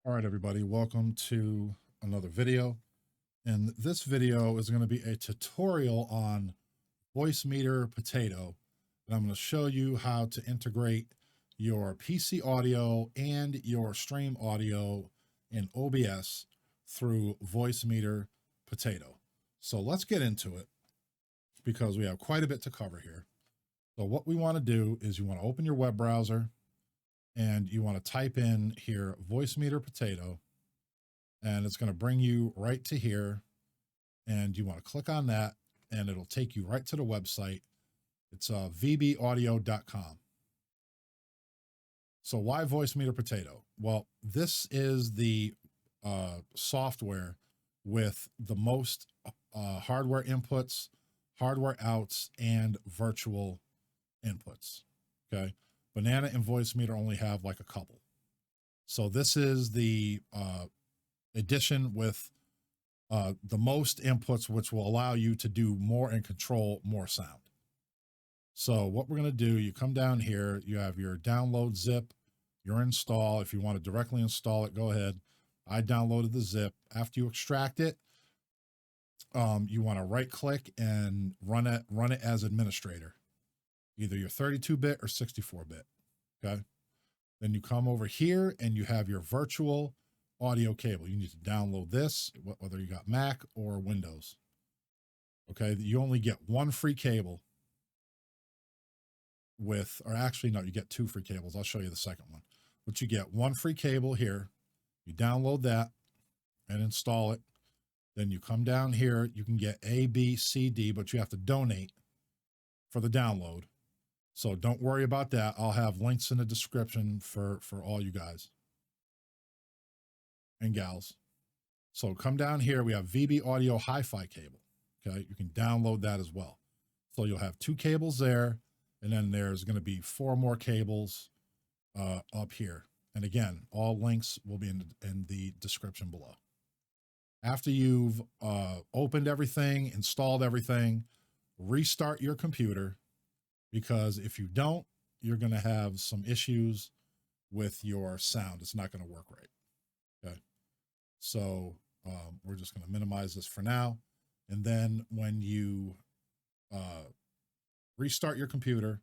All right, everybody, welcome to another video. And this video is going to be a tutorial on Voicemeeter Potato. And I'm going to show you how to integrate your PC audio and your stream audio in OBS through Voicemeter Potato. So let's get into it because we have quite a bit to cover here. So what we want to do is you want to open your web browser and you want to type in here Voicemeter Potato, and it's going to bring you right to here. And you want to click on that and it'll take you right to the website. It's vbaudio.com. So why Voicemeter Potato? Well, this is the software with the most hardware inputs, hardware outs, and virtual inputs. Okay. Banana and Voicemeter only have like a couple. So this is the edition with the most inputs, which will allow you to do more and control more sound. So what we're going to do, you come down here, you have your download zip, your install. If you want to directly install it, go ahead. I downloaded the zip. After you extract it, you want to right click and run it as administrator, either your 32-bit or 64-bit. Okay. Then you come over here and you have your virtual audio cable. You need to download this, whether you got Mac or Windows. Okay. You only get one free cable with, or actually, no, you get two free cables. I'll show you the second one, but you get one free cable here. You download that and install it. Then you come down here, you can get A, B, C, D, but you have to donate for the download. So don't worry about that. I'll have links in the description for all you guys and gals. So come down here. We have VB Audio Hi-Fi cable. Okay. You can download that as well. So you'll have two cables there. And then there's going to be four more cables up here. And again, all links will be in the description below. After you've opened everything, installed everything, restart your computer, because if you don't, you're going to have some issues with your sound. It's not going to work right. Okay. So we're just going to minimize this for now. And then when you restart your computer,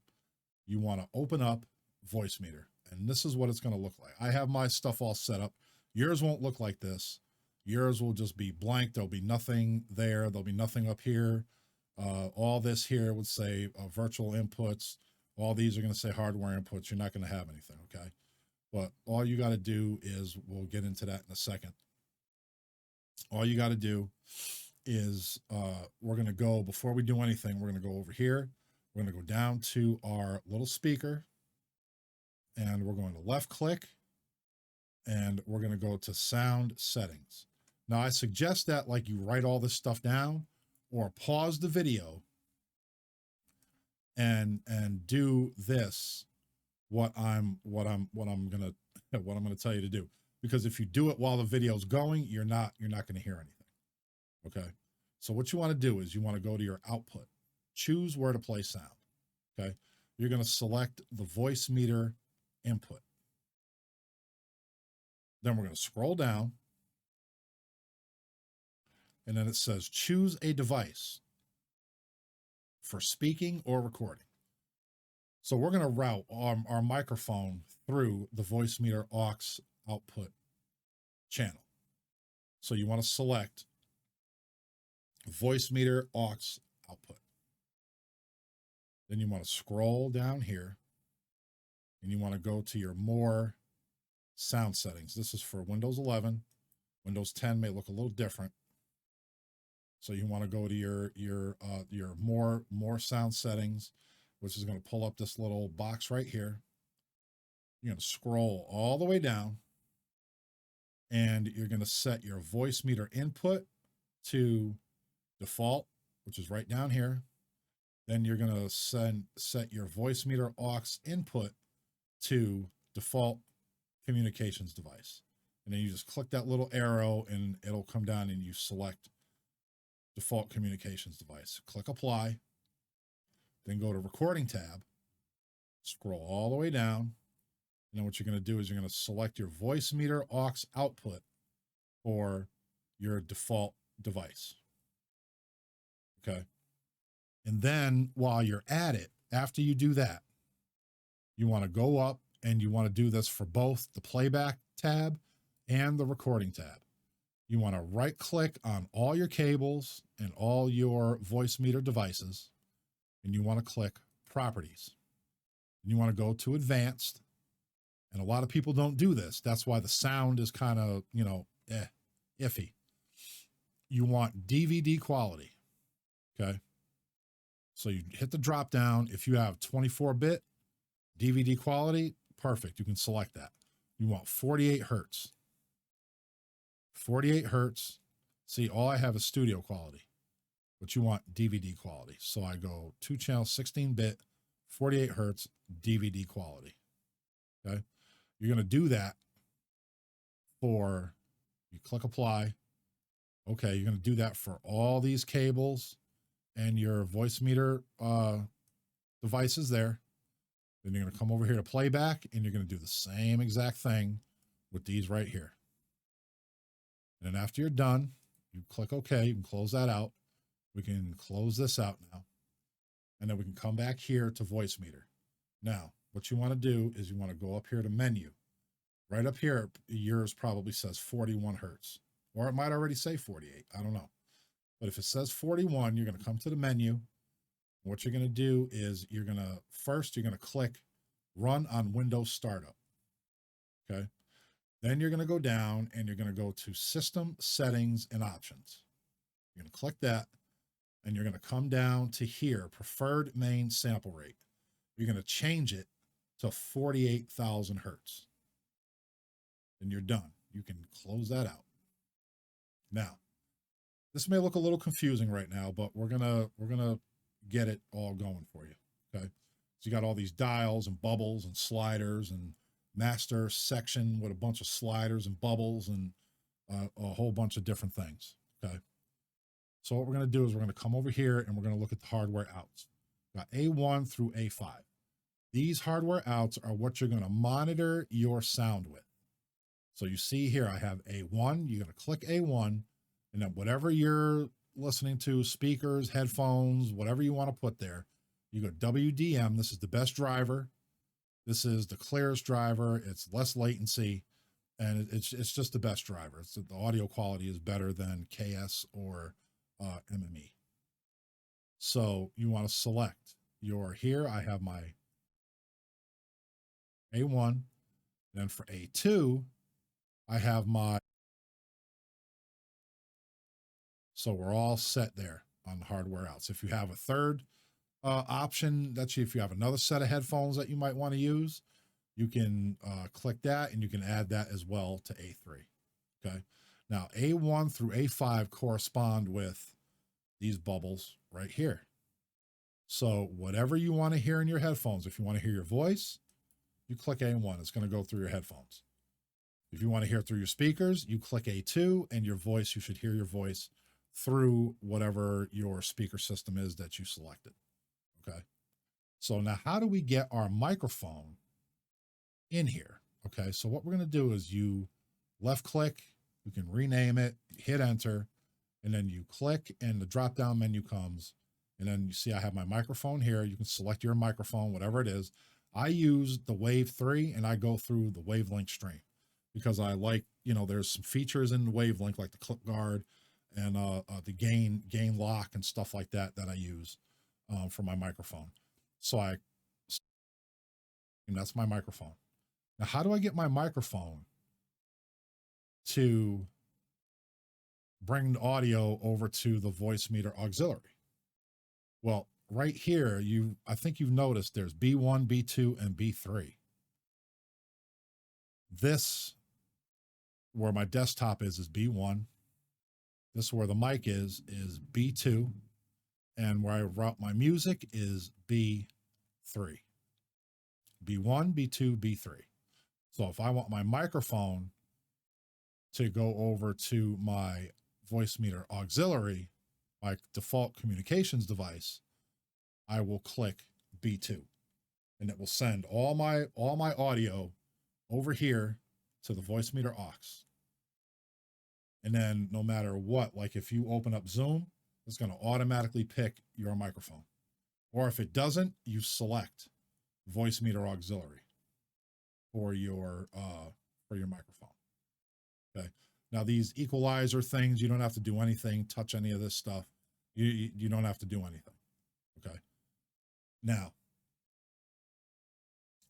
you want to open up Voicemeter. And this is what it's going to look like. I have my stuff all set up. Yours won't look like this. Yours will just be blank. There'll be nothing there. There'll be nothing up here. All this here would say virtual inputs. All these are going to say hardware inputs. You're not going to have anything. Okay. But all you got to do is, we'll get into that in a second. All you got to do is we're going to go, before we do anything, we're going to go over here. We're going to go down to our little speaker and we're going to left click and we're going to go to sound settings. Now I suggest that like you write all this stuff down or pause the video and do this, what I'm going to tell you to do, because if you do it while the video is going, you're not going to hear anything. Okay. So what you want to do is you want to go to your output, choose where to play sound. Okay. You're going to select the Voicemeter input. Then we're going to scroll down. And then it says, choose a device for speaking or recording. So we're going to route our microphone through the Voicemeter aux output channel. So you want to select Voicemeter aux output. Then you want to scroll down here and you want to go to your more sound settings. This is for Windows 11. Windows 10 may look a little different. So you want to go to your more sound settings, which is going to pull up this little box right here. You're going to scroll all the way down and you're going to set your Voicemeter input to default, which is right down here. Then you're going to set your Voicemeter aux input to default communications device. And then you just click that little arrow and it'll come down and you select default communications device. Click apply, then go to recording tab, scroll all the way down, And then what you're going to do is you're going to select your Voicemeter aux output for your default device. Okay. And then while you're at it, after you do that, you want to go up and you want to do this for both the playback tab and the recording tab. You want to right click on all your cables and all your Voicemeter devices, and you want to click properties. And you want to go to advanced. And a lot of people don't do this. That's why the sound is kind of, iffy. You want DVD quality. Okay. So you hit the drop down. If you have 24-bit DVD quality, perfect. You can select that. You want 48 hertz. 48 hertz. See, all I have is studio quality, but you want DVD quality. So I go 2-channel, 16-bit, 48 hertz, DVD quality. Okay. You're going to do that you click apply. Okay. You're going to do that for all these cables and your Voicemeter devices there. Then you're going to come over here to playback, and you're going to do the same exact thing with these right here. And then after you're done, you click OK. You can close that out. We can close this out now. And then we can come back here to Voicemeter. Now, what you want to do is you want to go up here to menu. Right up here, yours probably says 41 hertz, or it might already say 48. I don't know. But if it says 41, you're going to come to the menu. What you're going to do is you're going to click run on Windows Startup. Okay. Then you're going to go down and you're going to go to System Settings and Options. You're going to click that, and you're going to come down to here, Preferred Main Sample Rate. You're going to change it to 48,000 hertz. And you're done. You can close that out. Now, this may look a little confusing right now, but we're gonna get it all going for you. Okay. So you got all these dials and bubbles and sliders and master section with a bunch of sliders and bubbles and a whole bunch of different things. Okay. So what we're going to do is we're going to come over here and we're going to look at the hardware outs. Got A1 through A5. These hardware outs are what you're going to monitor your sound with. So you see here, I have A1. You're going to click A1, and then whatever you're listening to, speakers, headphones, whatever you want to put there, you go WDM. This is the best driver. This is the clearest driver. It's less latency, and it's just the best driver. The audio quality is better than KS or MME. So you want to select here. I have my A1. Then for A2, I have so we're all set there on the hardware outs. If you have a third option, if you have another set of headphones that you might want to use, you can click that, and you can add that as well to A3. Okay. Now A1 through A5 correspond with these bubbles right here. So whatever you want to hear in your headphones, if you want to hear your voice, you click A1, it's going to go through your headphones. If you want to hear it through your speakers, you click A2, and your voice, you should hear your voice through whatever your speaker system is that you selected. Okay. So now how do we get our microphone in here? Okay. So what we're going to do is you left click, you can rename it, hit enter, and then you click and the drop down menu comes. And then you see I have my microphone here. You can select your microphone, whatever it is. I use the Wave 3 and I go through the Wavelink stream because I like, there's some features in the Wavelink like the clip guard and the gain lock and stuff like that I use for my microphone. And that's my microphone. Now, how do I get my microphone to bring the audio over to the Voicemeter auxiliary? Well, right here, I think you've noticed there's B1, B2, and B3. This, where my desktop is B1. This, where the mic is B2. And where I route my music is B3. B1, B2, B3. So if I want my microphone to go over to my Voicemeter auxiliary, my default communications device, I will click B2, and it will send all my audio over here to the Voicemeter aux. And then no matter what, like if you open up Zoom, it's going to automatically pick your microphone. Or if it doesn't, you select Voicemeter auxiliary for your microphone. Okay. Now these equalizer things, you don't have to do anything, touch any of this stuff. You don't have to do anything. Okay. Now,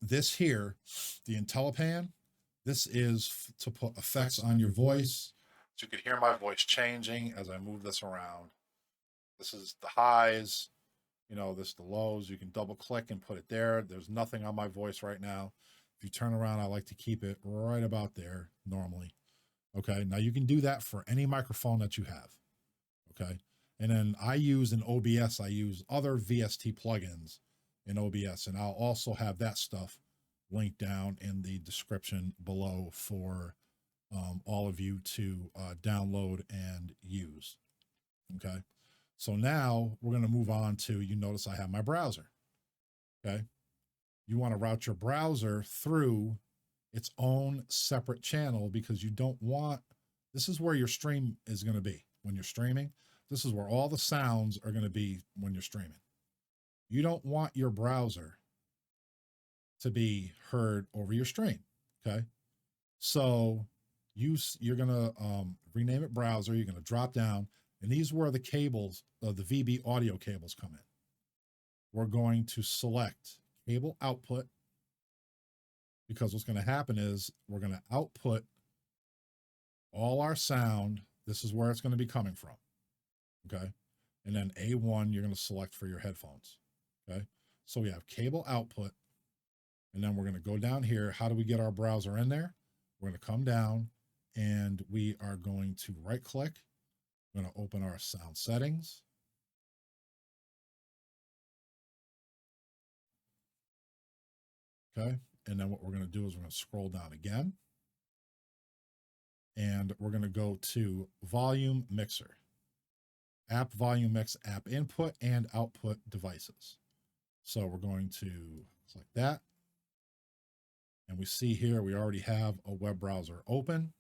this here, the IntelliPan, this is to put effects on your voice. So you could hear my voice changing as I move this around. This is the highs, you know, this is the lows. You can double click and put it there. There's nothing on my voice right now. If you turn around, I like to keep it right about there normally. Okay. Now you can do that for any microphone that you have. Okay. And then I use in OBS, I use other VST plugins in OBS, and I'll also have that stuff linked down in the description below for all of you to download and use. Okay. So now we're going to move on to, you notice I have my browser. Okay. You want to route your browser through its own separate channel because you don't want, this is where your stream is going to be when you're streaming. This is where all the sounds are going to be when you're streaming. You don't want your browser to be heard over your stream. Okay. So you're going to rename it browser. You're going to drop down, and these are where the cables, the VB audio cables come in. We're going to select cable output, because what's going to happen is we're going to output all our sound. This is where it's going to be coming from. Okay. And then A1, you're going to select for your headphones. Okay. So we have cable output, and then we're going to go down here. How do we get our browser in there? We're going to come down, and we are going to right click. We're going to open our sound settings. Okay. And then what we're going to do is we're going to scroll down again, and we're going to go to volume mixer, app volume mix, app input and output devices. So we're going to select that. And we see here, we already have a web browser open.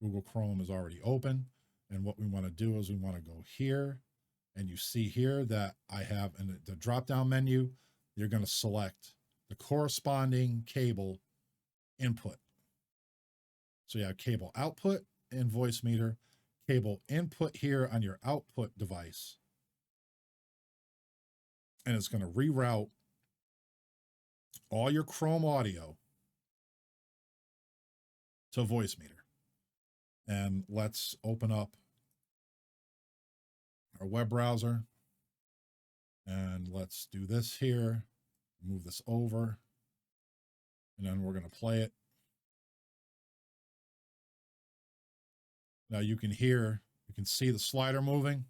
Google Chrome is already open. And what we want to do is we want to go here, and you see here that I have in the drop-down menu, you're going to select the corresponding cable input. So you have cable output in Voicemeter, cable input here on your output device. And it's going to reroute all your Chrome audio to Voicemeter. And let's open up our web browser, and let's do this here, move this over, and then we're going to play it. Now you can hear, you can see the slider moving.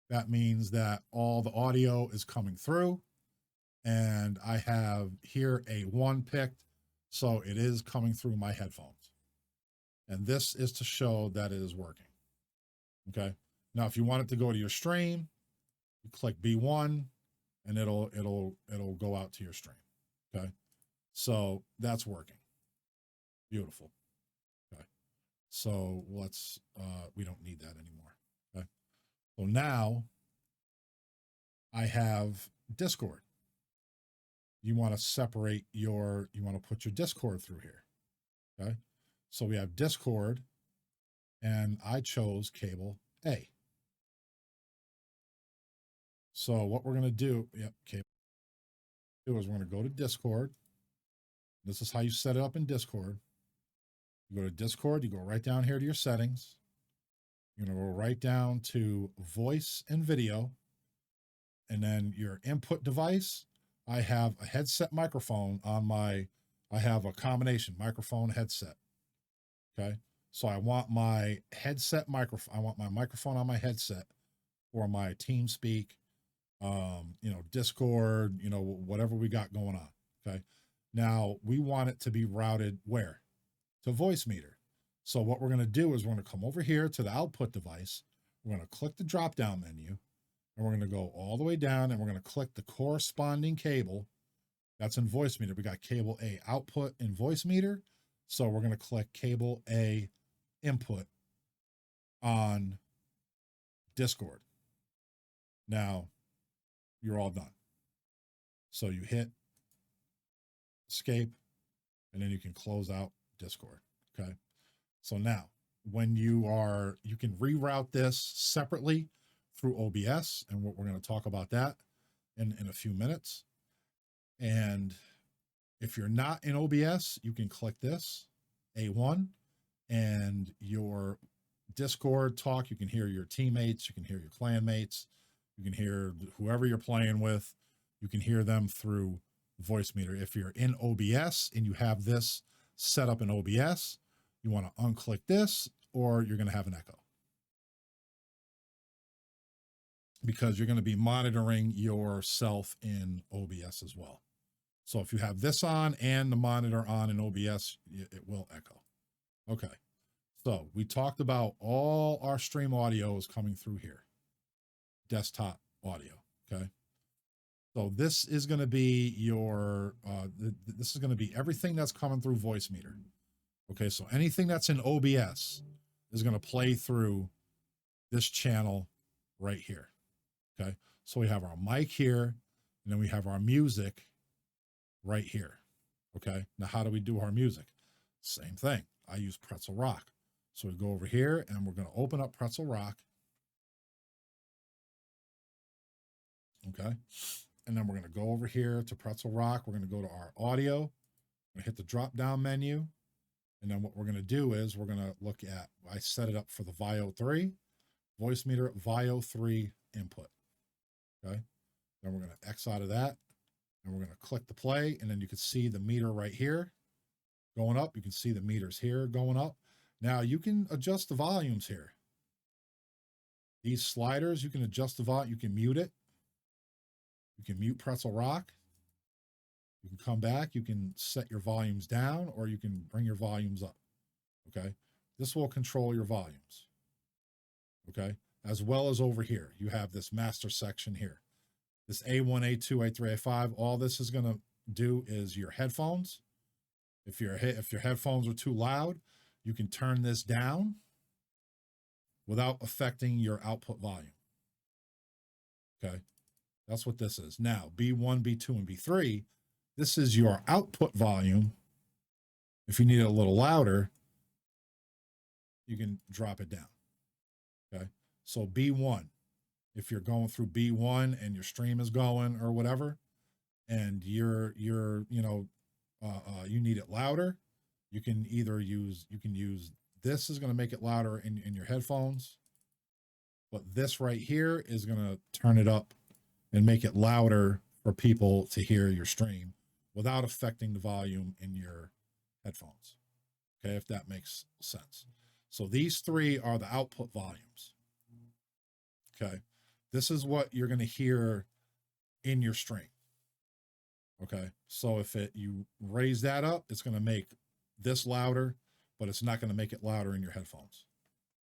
That means that all the audio is coming through, and I have here a 1 picked, so it is coming through my headphones. And this is to show that it is working. Okay. Now, if you want it to go to your stream, you click B1, and it'll go out to your stream. Okay. So that's working. Beautiful. Okay. So let's, we don't need that anymore. Okay. So now I have Discord. You want to separate you want to put your Discord through here. Okay. So we have Discord, and I chose cable A. So what we're going to do, cable is we're going to go to Discord. This is how you set it up in Discord. You go to Discord, you go right down here to your settings. You're going to go right down to voice and video, and then your input device. I have a headset microphone on I have a combination microphone headset. Okay. So I want my headset microphone. I want my microphone on my headset for my TeamSpeak, Discord, whatever we got going on. Okay. Now we want it to be routed where? To Voicemeter. So what we're going to do is we're going to come over here to the output device. We're going to click the drop down menu, and we're going to go all the way down, and we're going to click the corresponding cable That's in Voicemeter. We got cable A output in Voicemeter. So we're going to click cable A input on Discord. Now you're all done. So you hit escape and then you can close out Discord. Okay. So now when you can reroute this separately through OBS, and we're going to talk about that in a few minutes. And if you're not in OBS, you can click this A1 and your Discord talk. You can hear your teammates. You can hear your clanmates. You can hear whoever you're playing with. You can hear them through Voicemeter. If you're in OBS and you have this set up in OBS, you want to unclick this, or you're going to have an echo, because you're going to be monitoring yourself in OBS as well. So if you have this on and the monitor on in OBS, it will echo. Okay. So we talked about all our stream audio is coming through here. Desktop audio. Okay. So this is going to be your, this is going to be everything that's coming through Voicemeter. Okay. So anything that's in OBS is going to play through this channel right here. Okay. So we have our mic here, and then we have our music right here. Okay. Now, how do we do our music? Same thing. I use Pretzel Rock. So we go over here and we're going to open up Pretzel Rock. Okay. And then we're going to go over here to Pretzel Rock. We're going to go to our audio. We're going to hit the drop down menu. And then what we're going to do is we're going to look at, I set it up for the VIO 3, Voicemeter VIO 3 input. Okay. Then we're going to X out of that. And we're going to click the play, and then you can see the meter right here going up. You can see the meters here going up. Now you can adjust the volumes here. These sliders, you can adjust the volume. You can mute it. You can mute Pretzel Rock. You can come back. You can set your volumes down, or you can bring your volumes up. Okay. This will control your volumes. Okay. As well as over here, you have this master section here. This A1, A2, A3, A5, all this is going to do is your headphones. If your headphones are too loud, you can turn this down without affecting your output volume. Okay. That's what this is. Now, B1, B2, and B3, this is your output volume. If you need it a little louder, you can drop it down. Okay. So B1, if you're going through B1 and your stream is going or whatever, and you need it louder, you can use this is going to make it louder in your headphones, but this right here is going to turn it up and make it louder for people to hear your stream without affecting the volume in your headphones. Okay, if that makes sense. So these three are the output volumes. Okay. This is what you're going to hear in your stream. Okay. So if you raise that up, it's going to make this louder, but it's not going to make it louder in your headphones.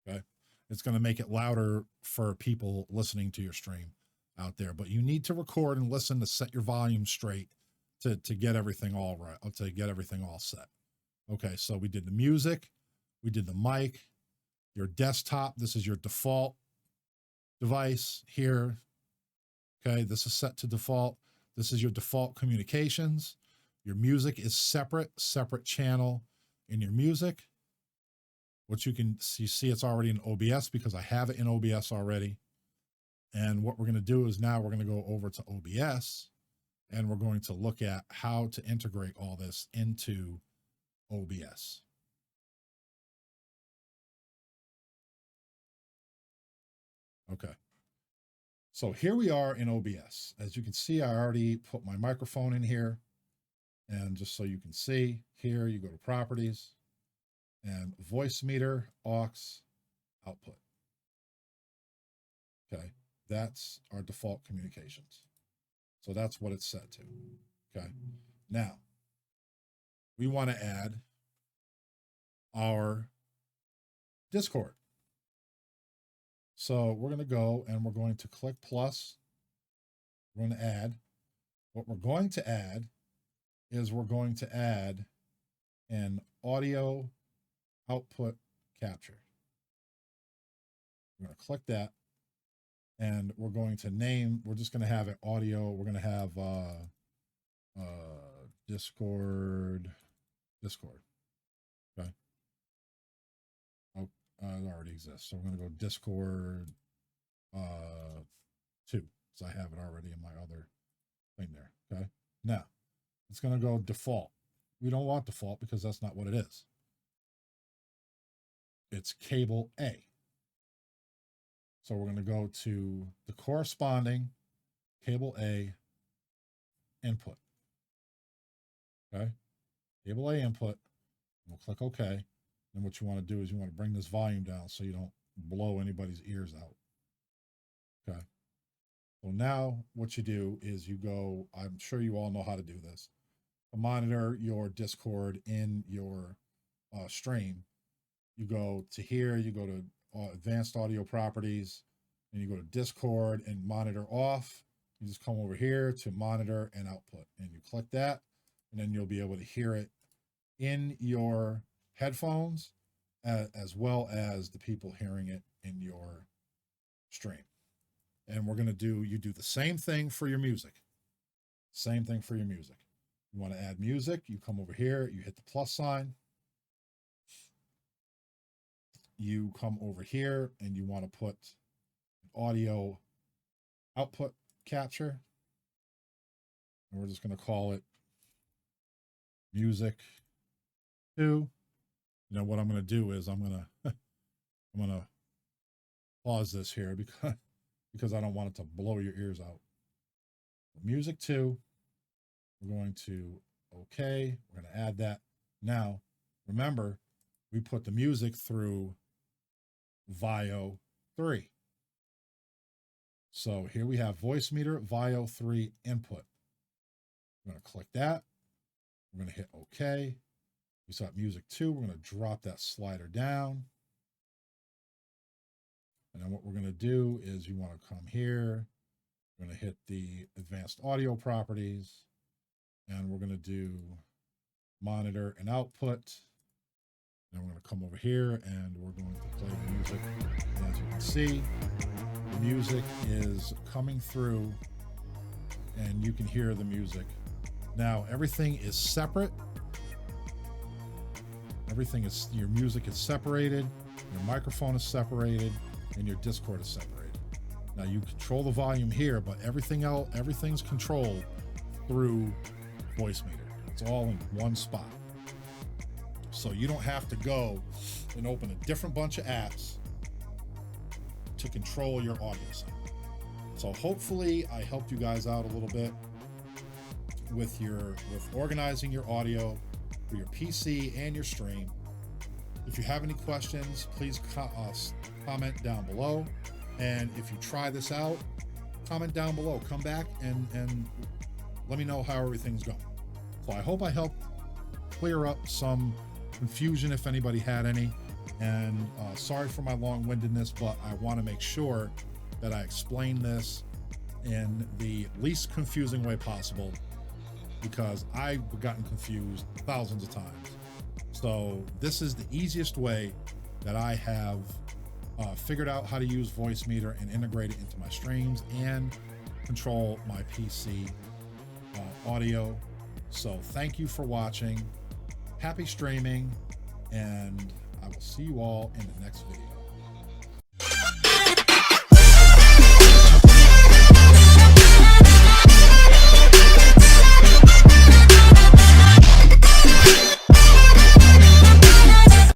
Okay. It's going to make it louder for people listening to your stream out there, but you need to record and listen to set your volume straight to get everything all right, to get everything all set. Okay. So we did the music, we did the mic, your desktop. This is your default device here. Okay, this is set to default. This is your default communications. Your music is separate channel in your music, which you see it's already in OBS because I have it in OBS already. And what we're going to do is now we're going to go over to OBS and we're going to look at how to integrate all this into OBS. Okay. So here we are in OBS. As you can see, I already put my microphone in here. And just so you can see, here you go to properties and Voicemeter aux output. Okay. That's our default communications. So that's what it's set to. Okay. Now we want to add our Discord. So we're going to go and we're going to click plus. We're going to add. What we're going to add is we're going to add an audio output capture. We're going to click that, and we're going to name, we're just going to have it audio. We're going to have Discord. Okay. Oh, it already exists. So we're going to go Discord 2. So I have it already in my other thing there. Okay. Now it's going to go default. We don't want default because that's not what it is. It's cable A. So we're going to go to the corresponding cable A input. Okay. Cable A input. We'll click OK. And what you want to do is you want to bring this volume down so you don't blow anybody's ears out. Okay. So now what you do is you go, I'm sure you all know how to do this, to monitor your Discord in your stream. You go to here, you go to advanced audio properties, and you go to Discord and monitor off. You just come over here to monitor and output, and you click that, and then you'll be able to hear it in your headphones as well as the people hearing it in your stream. And we're going to do, you do the same thing for your music. Same thing for your music. You want to add music, you come over here, you hit the plus sign. You come over here and you want to put audio output capture. And we're just going to call it music 2. Now what I'm going to do is I'm going to pause this here because I don't want it to blow your ears out. Music 2. We're going to OK. We're going to add that. Now, remember, we put the music through VIO 3. So here we have Voicemeter VIO 3 input. We're going to click that. We're going to hit OK. We saw music 2. We're going to drop that slider down. And then what we're going to do is you want to come here. We're going to hit the advanced audio properties. And we're going to do monitor and output. Then we're going to come over here and we're going to play the music. And as you can see, the music is coming through and you can hear the music. Now, everything is separate. Your music is separated, your microphone is separated, and your Discord is separated. Now you control the volume here, but everything's controlled through Voicemeter. It's all in one spot. So you don't have to go and open a different bunch of apps to control your audio sound. So hopefully I helped you guys out a little bit with organizing your audio for your PC and your stream. If you have any questions, please comment down below. And if you try this out, comment down below. Come back and let me know how everything's going. So I hope I helped clear up some confusion if anybody had any. And sorry for my long-windedness, but I want to make sure that I explain this in the least confusing way possible, because I've gotten confused thousands of times. So this is the easiest way that I have figured out how to use Voicemeter and integrate it into my streams and control my PC audio. So thank you for watching. Happy streaming, and I will see you all in the next video.